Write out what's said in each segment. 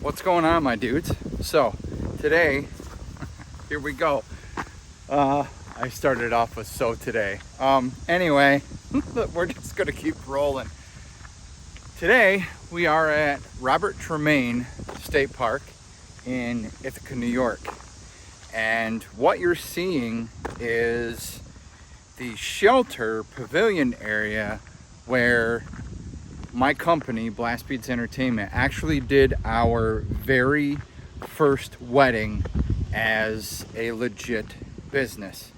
What's going on, my dudes? So today, here we go. I started off with today. Anyway, we're just gonna keep rolling. Today we are at Robert Tremaine State Park in Ithaca, New York. And what you're seeing is the shelter pavilion area where my company, Blast Beats Entertainment, actually did our very first wedding as a legit business.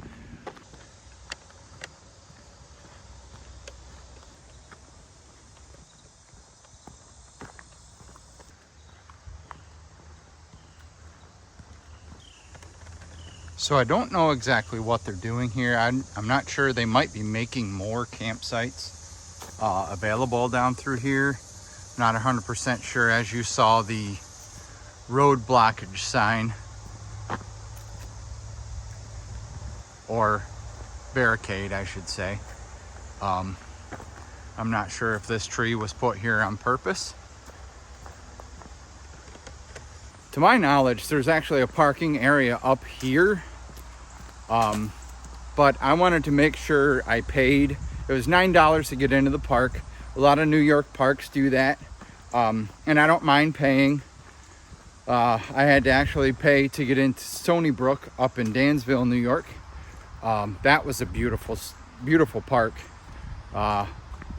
So I don't know exactly what they're doing here. I'm not sure. They might be making more campsites available down through here. Not 100% sure. As you saw, the road blockage sign or barricade, I should say. I'm not sure if this tree was put here on purpose. To my knowledge, there's actually a parking area up here. But I wanted to make sure I paid. It was $9 to get into the park. A lot of New York parks do that. And I don't mind paying. I had to actually pay to get into Stony Brook up in Dansville, New York. That was a beautiful, beautiful park.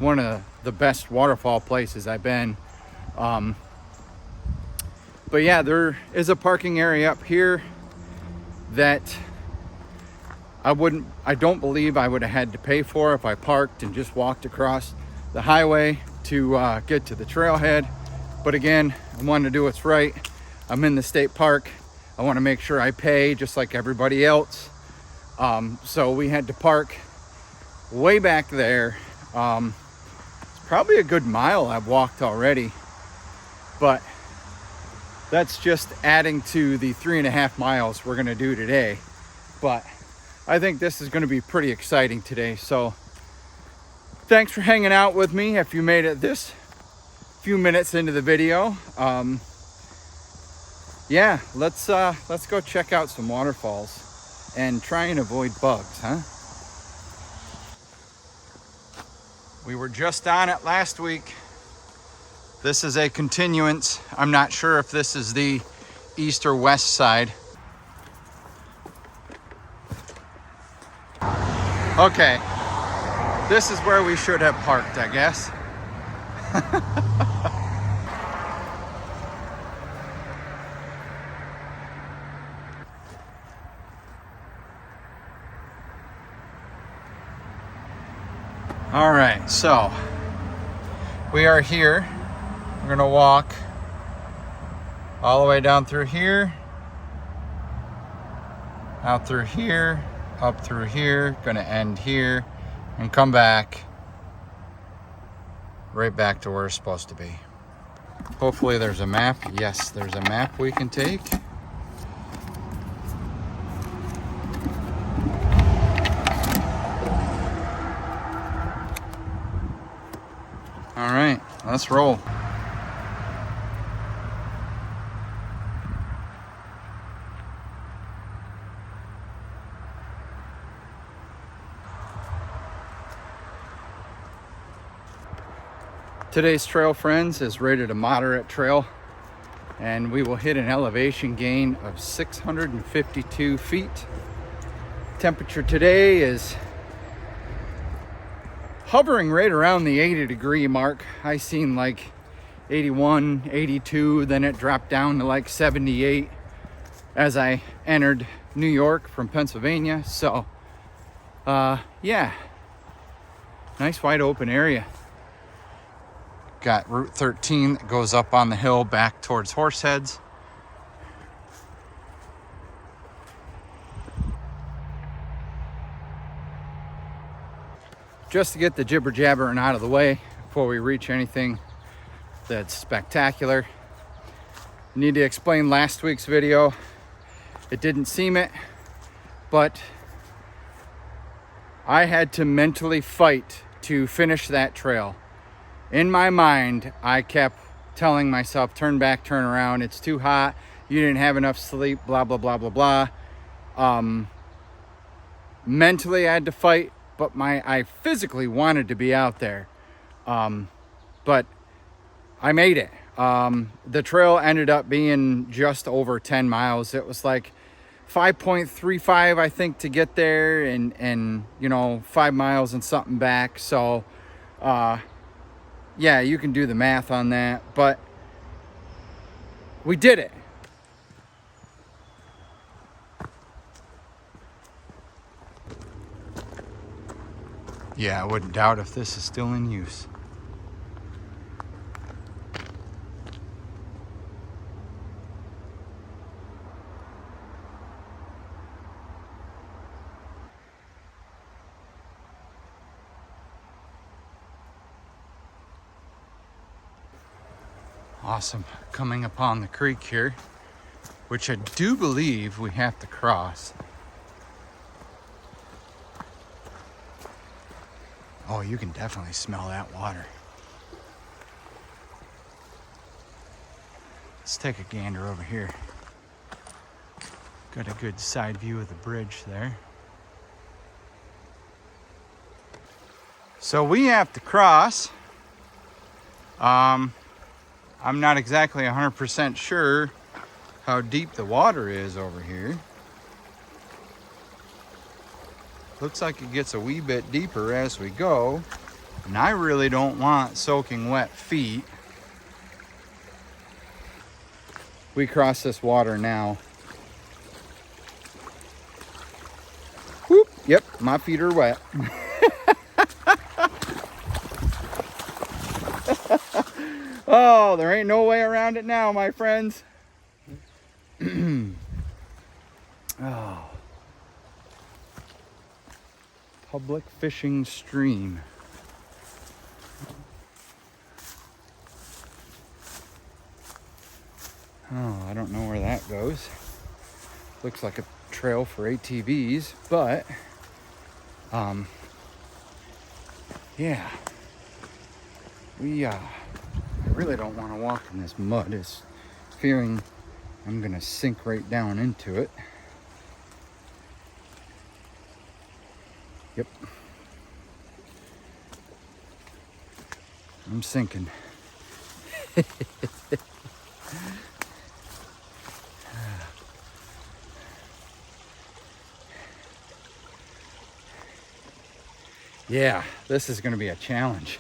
One of the best waterfall places I've been. But yeah, there is a parking area up here that I don't believe I would have had to pay for if I parked and just walked across the highway to get to the trailhead. But again, I wanted to do what's right. I'm in the state park. I want to make sure I pay just like everybody else. So we had to park way back there. It's probably a good mile I've walked already, but that's just adding to the 3.5 miles we're gonna do today. But I think this is gonna be pretty exciting today. So thanks for hanging out with me if you made it this few minutes into the video. Yeah, let's go check out some waterfalls and try and avoid bugs, huh? We were just on it last week. This is a continuance. I'm not sure if this is the east or west side. Okay, this is where we should have parked, I guess. All right, so we are here. We're gonna walk all the way down through here, out through here, up through here, gonna end here and come back right back to where it's supposed to be. Hopefully there's a map. Yes, there's a map we can take. All right, let's roll. Today's trail, friends, is rated a moderate trail, and we will hit an elevation gain of 652 feet. Temperature today is hovering right around the 80-degree mark. I seen like 81, 82, then it dropped down to like 78 as I entered New York from Pennsylvania. So, yeah, nice wide open area. Got Route 13 that goes up on the hill back towards Horseheads. Just to get the jibber jabbering out of the way before we reach anything that's spectacular, I need to explain last week's video. It didn't seem it, but I had to mentally fight to finish that trail. In my mind, I kept telling myself, turn back, turn around, it's too hot, you didn't have enough sleep, blah, blah, blah, blah, blah. Mentally I had to fight, but I physically wanted to be out there. But I made it. The trail ended up being just over 10 miles. It was like 5.35, I think, to get there, and 5 miles and something back. So, yeah, you can do the math on that, but we did it. Yeah, I wouldn't doubt if this is still in use. Awesome. Coming upon the creek here, which I do believe we have to cross. Oh, you can definitely smell that water. Let's take a gander over here. Got a good side view of the bridge there. So we have to cross. I'm not exactly 100% sure how deep the water is over here. Looks like it gets a wee bit deeper as we go, and I really don't want soaking wet feet. We cross this water now. Whoop, yep, my feet are wet. Oh, there ain't no way around it now, my friends. Oh. Public fishing stream. Oh, I don't know where that goes. Looks like a trail for ATVs, but yeah. I really don't want to walk in this mud. It's fearing I'm gonna sink right down into it. Yep. I'm sinking. Yeah, this is gonna be a challenge.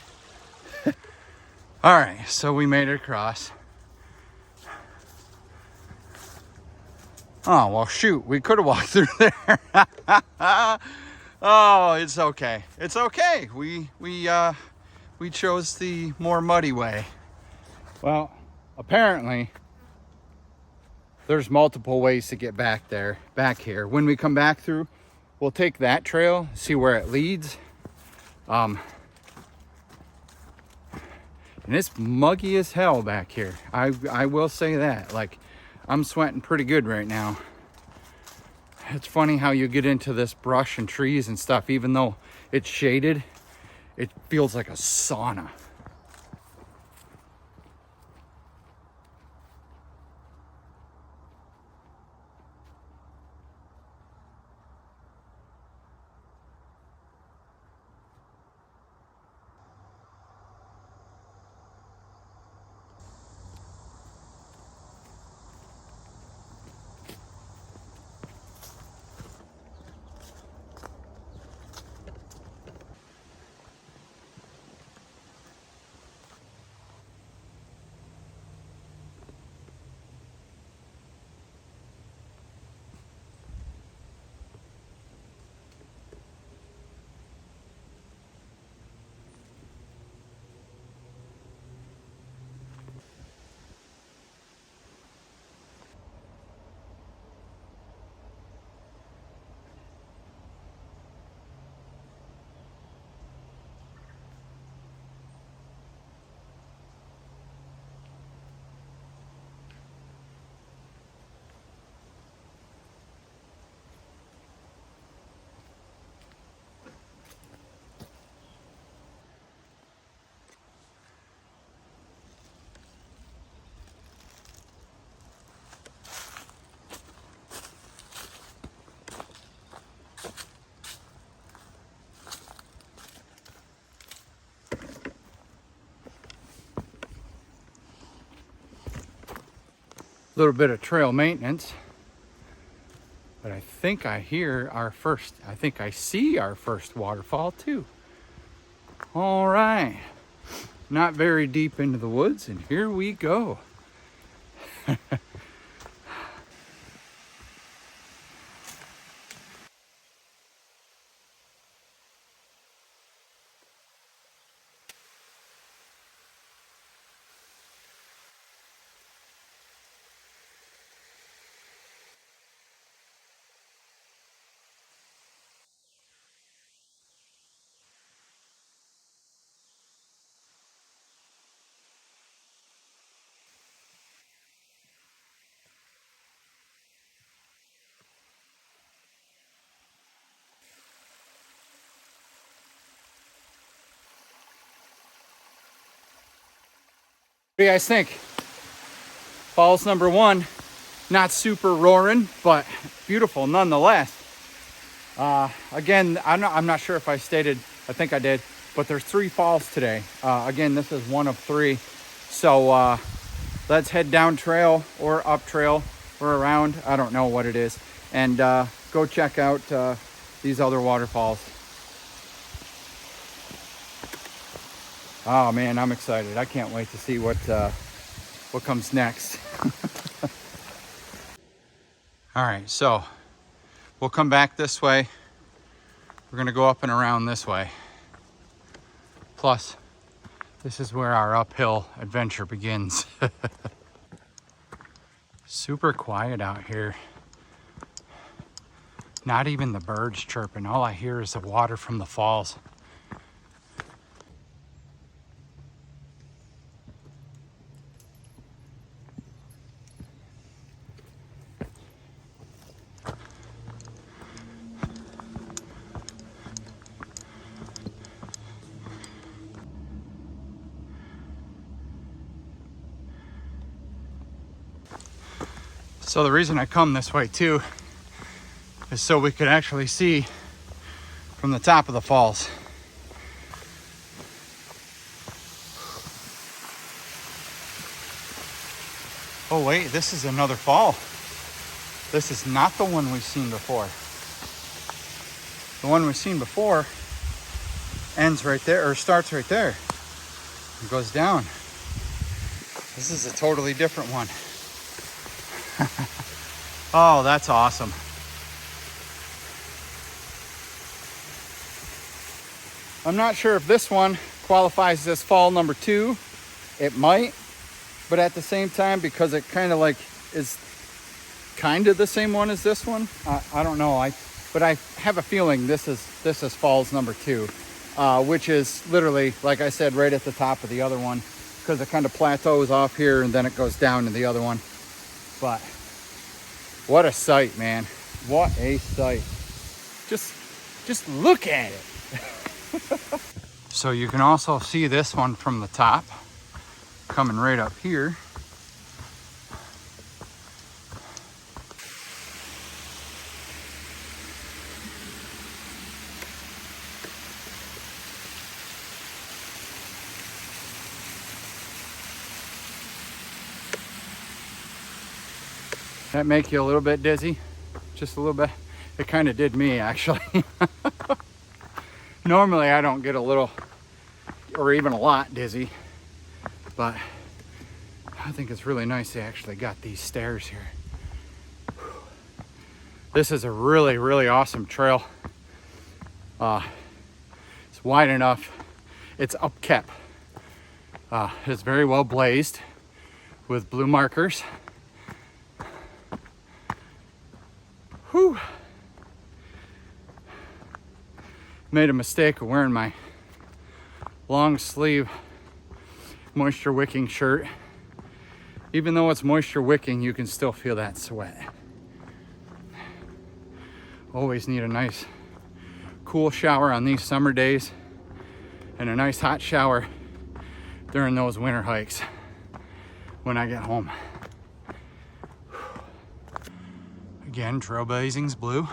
All right, so we made it across. Oh, well, shoot, we could have walked through there. Oh, it's okay. It's okay. We chose the more muddy way. Well, apparently there's multiple ways to get back here. When we come back through, we'll take that trail, see where it leads. And it's muggy as hell back here. I will say that. Like, I'm sweating pretty good right now. It's funny how you get into this brush and trees and stuff, even though it's shaded, it feels like a sauna. little bit of trail maintenance. But I think I see our first waterfall too. All right, not very deep into the woods, and here we go. What do you guys think? Falls number 1, not super roaring, but beautiful nonetheless. Again, I'm not sure if I stated, I think I did, but there's 3 falls today. Again, this is 1 of 3. So let's head down trail or up trail or around, I don't know what it is, and go check out these other waterfalls. Oh man, I'm excited. I can't wait to see what comes next. All right, so we'll come back this way. We're gonna go up and around this way. Plus, this is where our uphill adventure begins. Super quiet out here. Not even the birds chirping. All I hear is the water from the falls. So the reason I come this way too is so we could actually see from the top of the falls. Oh wait, this is another fall. This is not the one we've seen before. The one we've seen before ends right there, or starts right there. It goes down. This is a totally different one. Oh, that's awesome. I'm not sure if this one qualifies as fall number 2. It might, but at the same time, because it kind of like is kind of the same one as this one, I don't know. But I have a feeling this is falls number 2, which is literally, like I said, right at the top of the other one, because it kind of plateaus off here and then it goes down to the other one. But what a sight, man. What a sight. Just look at it. So you can also see this one from the top, coming right up here. That make you a little bit dizzy? Just a little bit? It kind of did me, actually. Normally I don't get a little or even a lot dizzy, but I think it's really nice they actually got these stairs here. This is a really, really awesome trail. It's wide enough. It's upkept. It's very well blazed with blue markers. Whew. Made a mistake of wearing my long sleeve moisture wicking shirt. Even though it's moisture wicking, you can still feel that sweat. Always need a nice cool shower on these summer days and a nice hot shower during those winter hikes when I get home. Again, trailblazing's blue.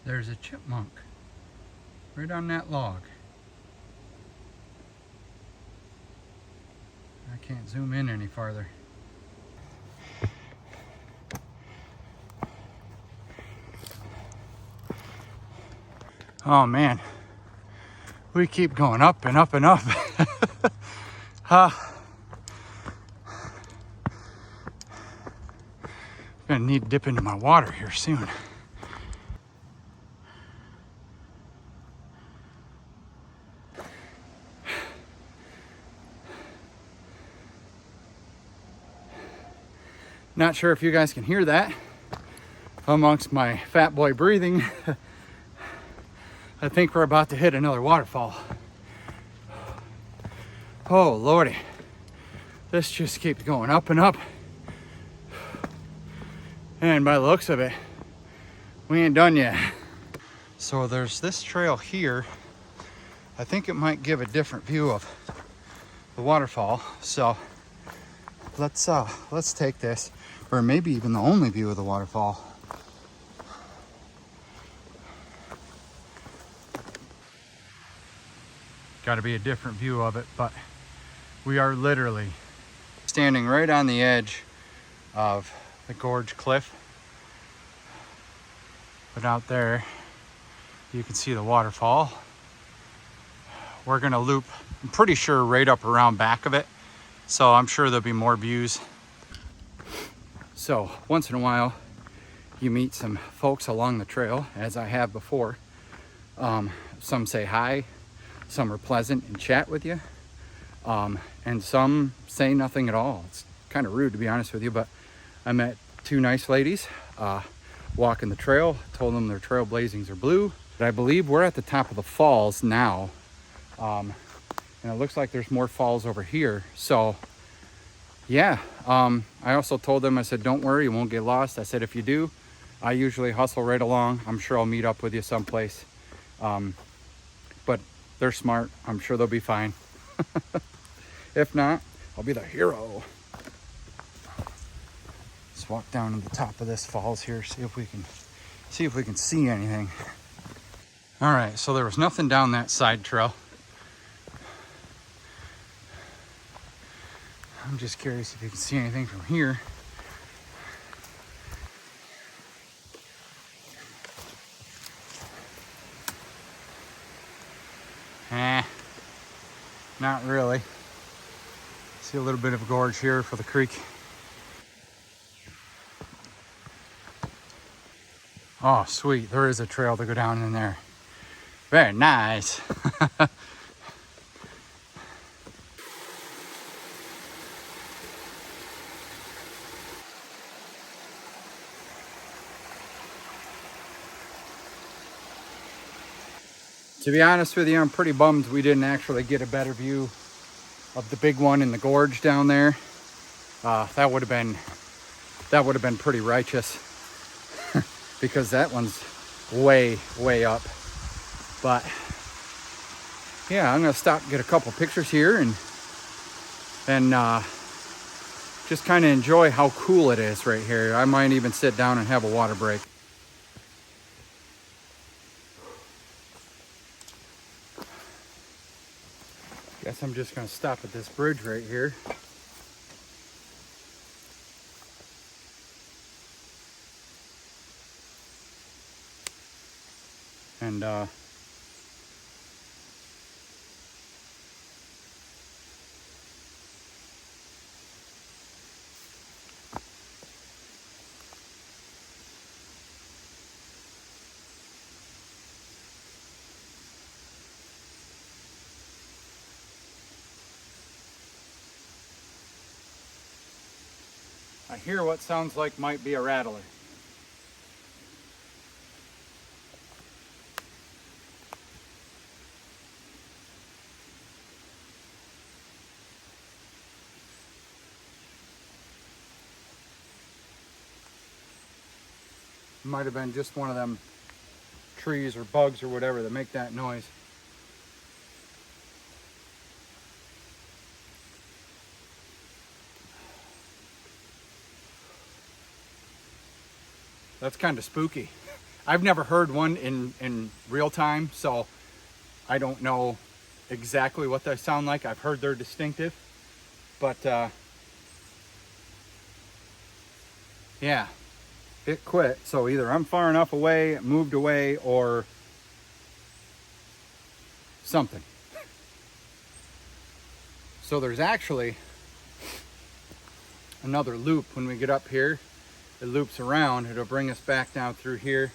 there's a chipmunk right on that log. I can't zoom in any farther. Oh man, we keep going up and up and up. Gonna need to dip into my water here soon. Not sure if you guys can hear that amongst my fat boy breathing. I think we're about to hit another waterfall. Oh Lordy, this just keeps going up and up. And by the looks of it, we ain't done yet. So there's this trail here. I think it might give a different view of the waterfall. So let's take this, or maybe even the only view of the waterfall. Got to be a different view of it, but we are literally standing right on the edge of the gorge cliff. But out there, you can see the waterfall. We're gonna loop, I'm pretty sure, right up around back of it. So I'm sure there'll be more views. So once in a while, you meet some folks along the trail, as I have before. Some say hi, some are pleasant and chat with you, and some say nothing at all. It's kind of rude, to be honest with you, but I met two nice ladies walking the trail, told them their trailblazings are blue. But I believe we're at the top of the falls now, and it looks like there's more falls over here. So yeah, I also told them, I said, don't worry, you won't get lost. I said, if you do, I usually hustle right along. I'm sure I'll meet up with you someplace. But they're smart. I'm sure they'll be fine. If not, I'll be the hero. Let's walk down to the top of this falls here, see if we can see anything. All right, so there was nothing down that side trail. I'm just curious if you can see anything from here. Not really. See a little bit of a gorge here for the creek. Oh, sweet. There is a trail to go down in there. Very nice. To be honest with you, I'm pretty bummed we didn't actually get a better view of the big one in the gorge down there. That would have been pretty righteous because that one's way up. But yeah, I'm gonna stop and get a couple pictures here and just kind of enjoy how cool it is right here. I might even sit down and have a water break. Guess I'm just gonna stop at this bridge right here. And I hear what sounds like might be a rattler. Might have been just one of them trees or bugs or whatever that make that noise. That's kind of spooky. I've never heard one in real time, so I don't know exactly what they sound like. I've heard they're distinctive, but yeah, it quit. So either I'm far enough away, moved away, or something. So there's actually another loop when we get up here. It loops around. It'll bring us back down through here.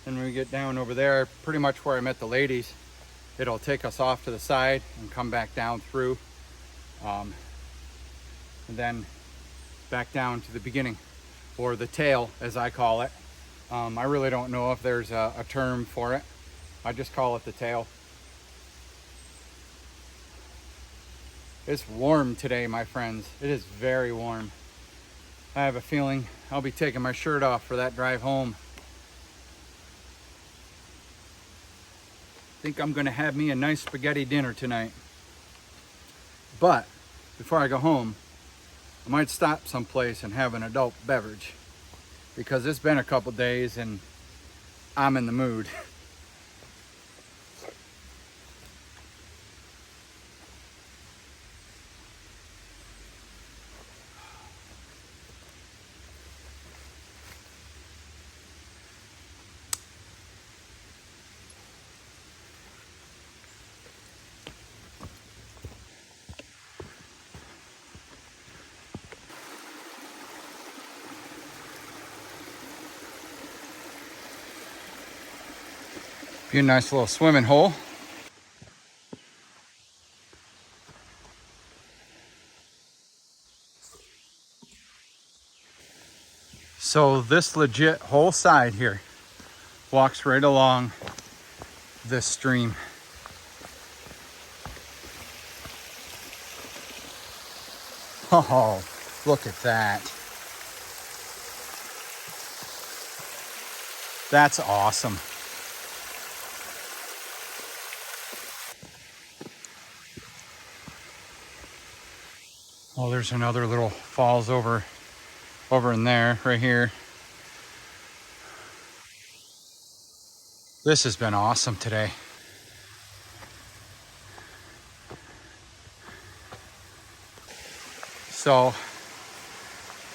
And when we get down over there, pretty much where I met the ladies, it'll take us off to the side and come back down through. And then back down to the beginning, or the tail as I call it. I really don't know if there's a term for it. I just call it the tail. It's warm today, my friends. It is very warm. I have a feeling I'll be taking my shirt off for that drive home. I think I'm gonna have me a nice spaghetti dinner tonight. But before I go home, I might stop someplace and have an adult beverage, because it's been a couple days and I'm in the mood. Be a nice little swimming hole. So this legit whole side here walks right along this stream. Oh, look at that. That's awesome. Oh, there's another little falls over in there, right here. This has been awesome today. So I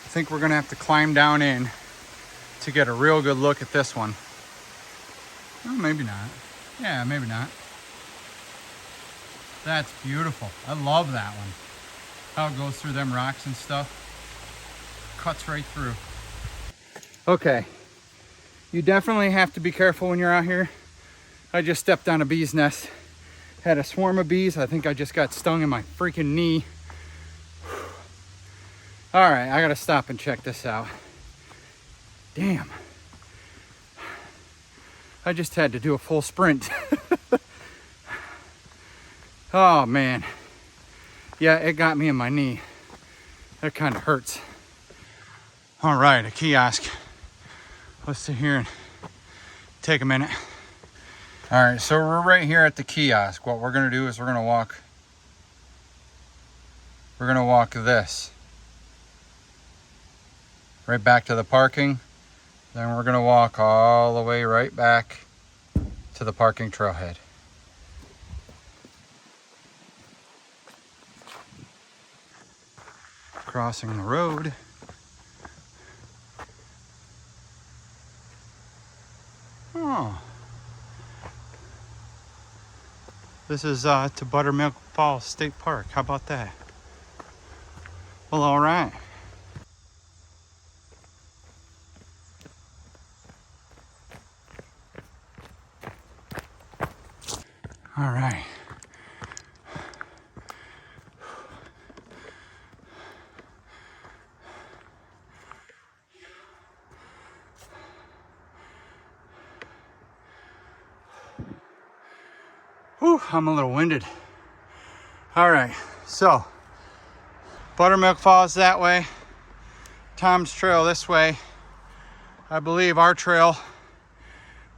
think we're gonna have to climb down in to get a real good look at this one. Oh, maybe not. Yeah, maybe not. That's beautiful. I love that one. How it goes through them rocks and stuff. Cuts right through. Okay, you definitely have to be careful when you're out here. I just stepped on a bee's nest. Had a swarm of bees. I think I just got stung in my freaking knee. All right, I gotta stop and check this out. Damn. I just had to do a full sprint. Oh man. Yeah, it got me in my knee. That kind of hurts. All right, a kiosk. Let's sit here and take a minute. All right, so we're right here at the kiosk. What we're gonna do is we're gonna walk this right back to the parking. Then we're gonna walk all the way right back to the parking trailhead. Crossing the road. Oh. This is to Buttermilk Falls State Park. How about that? Well, all right. All right. Whew, I'm a little winded. All right, so Buttermilk Falls that way, Tom's Trail this way. I believe our trail,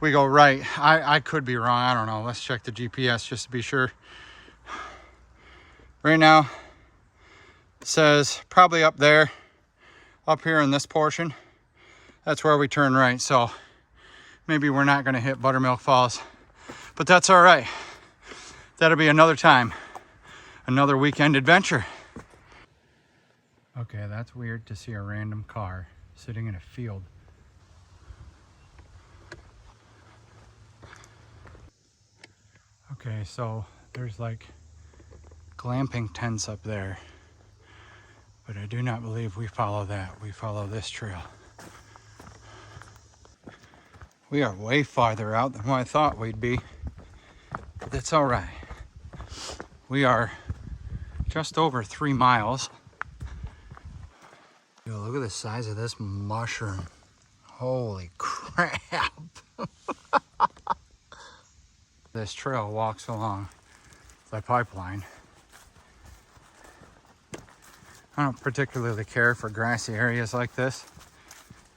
we go right. I could be wrong, I don't know. Let's check the GPS just to be sure. Right now, it says probably up there, up here in this portion. That's where we turn right, so maybe we're not gonna hit Buttermilk Falls, but that's all right. That'll be another time, another weekend adventure. Okay, that's weird to see a random car sitting in a field. Okay, so there's like glamping tents up there, but I do not believe we follow that. We follow this trail. We are way farther out than what I thought we'd be, but that's all right. We are just over 3 miles. Yo, look at the size of this mushroom. Holy crap. This trail walks along the pipeline. I don't particularly care for grassy areas like this,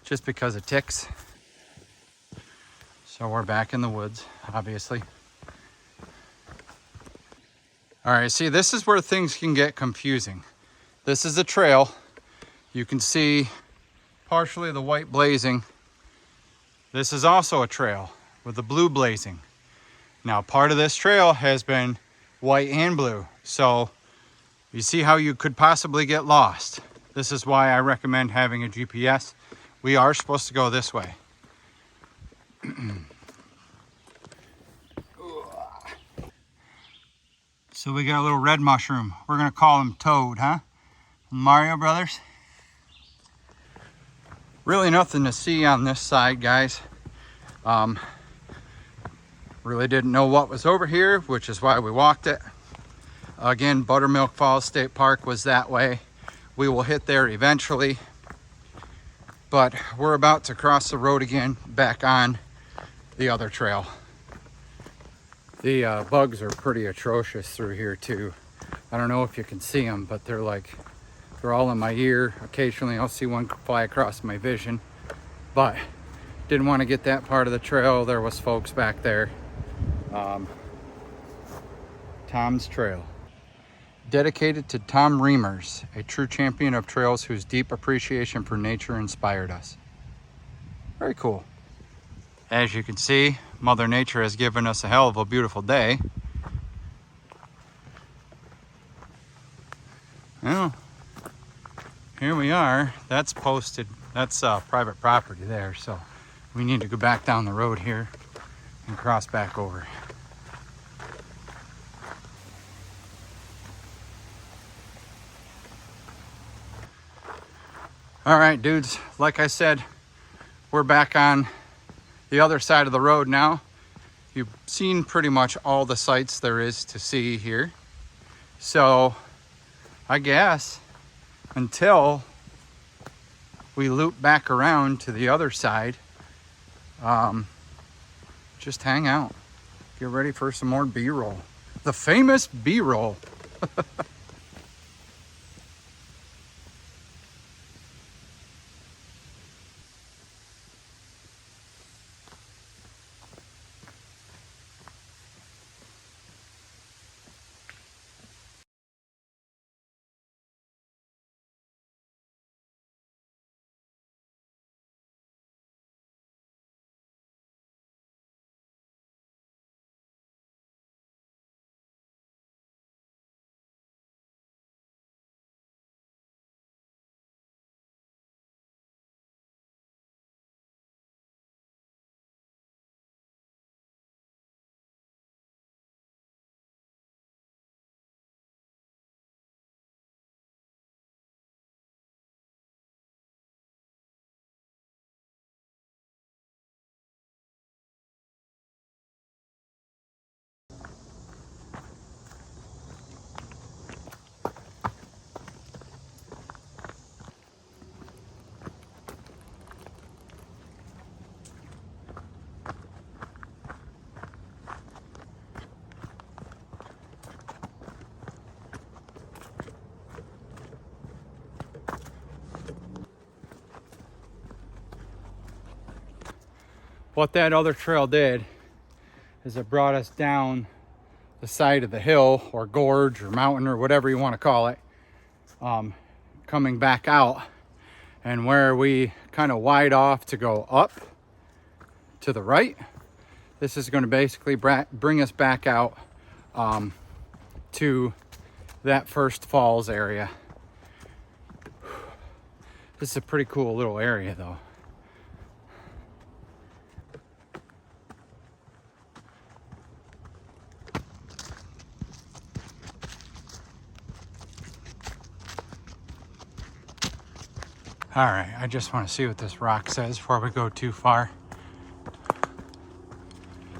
just because of ticks. So we're back in the woods, obviously. All right, see, this is where things can get confusing. This is a trail. You can see partially the white blazing. This is also a trail with the blue blazing. Now, part of this trail has been white and blue. So you see how you could possibly get lost. This is why I recommend having a GPS. We are supposed to go this way. So we got a little red mushroom. We're gonna call him Toad, huh? Mario Brothers. Really nothing to see on this side, guys. Really didn't know what was over here, which is why we walked it. Again, Buttermilk Falls State Park was that way. We will hit there eventually. But we're about to cross the road again, back on the other trail. The bugs are pretty atrocious through here too. I don't know if you can see them, but they're all in my ear. Occasionally I'll see one fly across my vision, but didn't want to get that part of the trail. There was folks back there. Tom's Trail. Dedicated to Tom Reimers, a true champion of trails whose deep appreciation for nature inspired us. Very cool. As you can see, Mother Nature has given us a hell of a beautiful day. Well, here we are. That's posted. That's private property there, so we need to go back down the road here and cross back over. All right, dudes, like I said, we're back on the other side of the road now. You've seen pretty much all the sights there is to see here. So I guess until we loop back around to the other side, just hang out. Get ready for some more B-roll. The famous B-roll. What that other trail did is it brought us down the side of the hill or gorge or mountain or whatever you want to call it, coming back out, and where we kind of wide off to go up to the right. This is going to basically bring us back out to that first falls area. This is a pretty cool little area though. All right, I just want to see what this rock says before we go too far.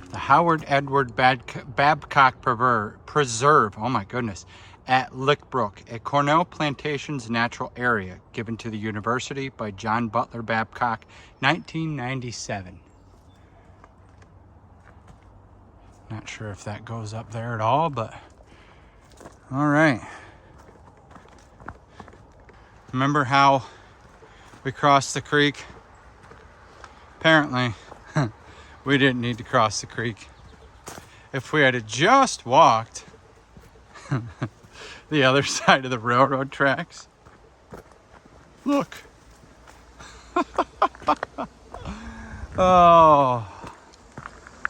The Howard Edward Babcock Preserve, oh my goodness, at Lickbrook, a Cornell Plantations natural area, given to the university by John Butler Babcock, 1997. Not sure if that goes up there at all, but all right. Remember how we crossed the creek? Apparently, we didn't need to cross the creek. If we had just walked the other side of the railroad tracks. Look. Oh,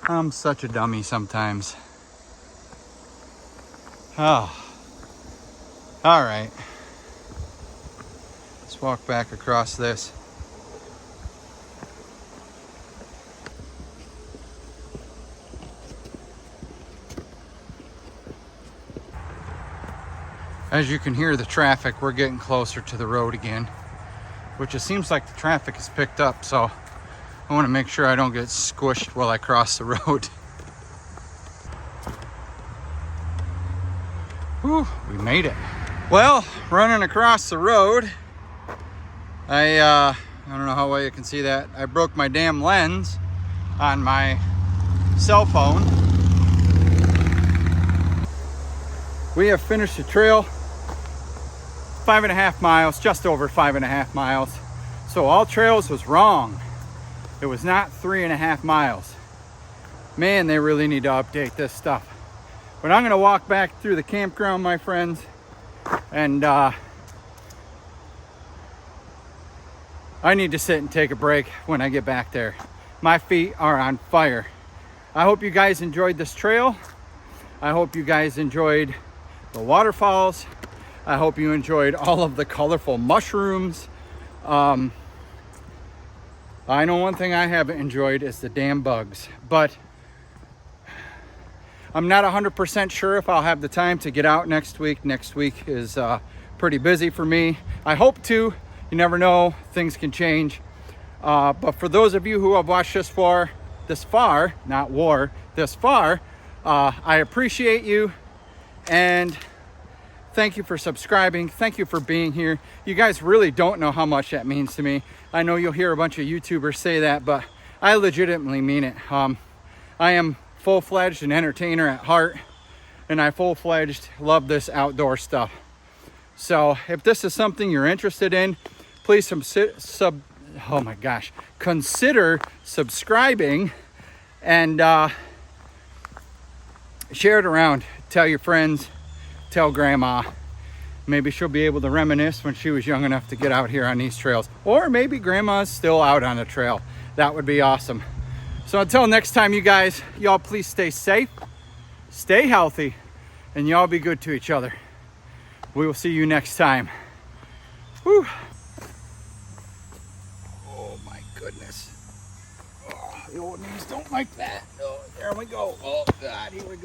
I'm such a dummy sometimes. Oh, all right. Let's walk back across this. As you can hear the traffic, we're getting closer to the road again, which it seems like the traffic has picked up, so I want to make sure I don't get squished while I cross the road. Whew, we made it. Well, running across the road, I don't know how well you can see that. I broke my damn lens on my cell phone. We have finished the trail. 5.5 miles, just over 5.5 miles. So All Trails was wrong. It was not 3.5 miles. Man, they really need to update this stuff. But I'm gonna walk back through the campground, my friends, and I need to sit and take a break when I get back there. My feet are on fire. I hope you guys enjoyed this trail. I hope you guys enjoyed the waterfalls. I hope you enjoyed all of the colorful mushrooms. I know one thing I haven't enjoyed is the damn bugs, but I'm not 100% sure if I'll have the time to get out next week. Next week is pretty busy for me. I hope to. You never know, things can change. But for those of you who have watched this far, this far, I appreciate you, and thank you for subscribing. Thank you for being here. You guys really don't know how much that means to me. I know you'll hear a bunch of YouTubers say that, but I legitimately mean it. I am full-fledged an entertainer at heart, and I full-fledged love this outdoor stuff. So if this is something you're interested in, please consider subscribing and share it around. Tell your friends, tell grandma. Maybe she'll be able to reminisce when she was young enough to get out here on these trails. Or maybe grandma's still out on the trail. That would be awesome. So until next time, you guys, y'all please stay safe, stay healthy, and y'all be good to each other. We will see you next time. Whew. Oh my goodness. Oh, the old knees don't like that. Oh, there we go. Oh God, here we go.